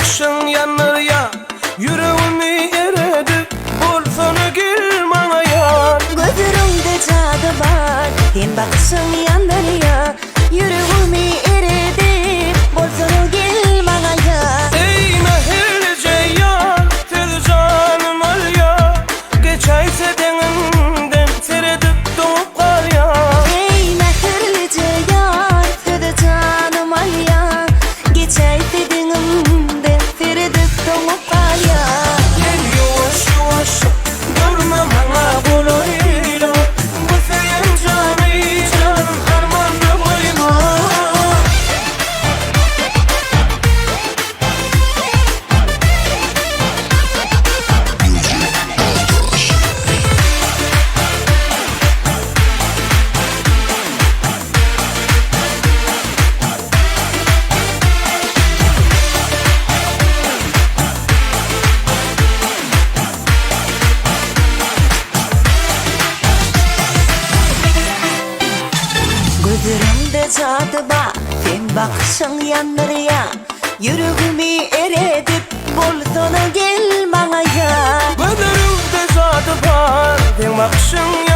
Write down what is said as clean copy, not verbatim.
bakışın yanır ya, yüreğimi eredip bolsana gel bana yar. Gözlerimde cadı var, sen bakışın yanır ya, yüreğimi eredip bolsana gel bana yar. Ey mehirce yar, tel canım al ya, geçeyse denimden seredip doğup kal ya. Ey mehirce yar, tel canım al ya, geçeyse denimden seredip doğup kal ya. Gel yavaş yavaş, durma bana buluruyla, bu senin canım armağanı koyma. Gözlerimde cadı var, sen bakışın yanır ya, yüreğimi eredip bolsana gel bana ya. Gözlerimde zadı var, sen bakışın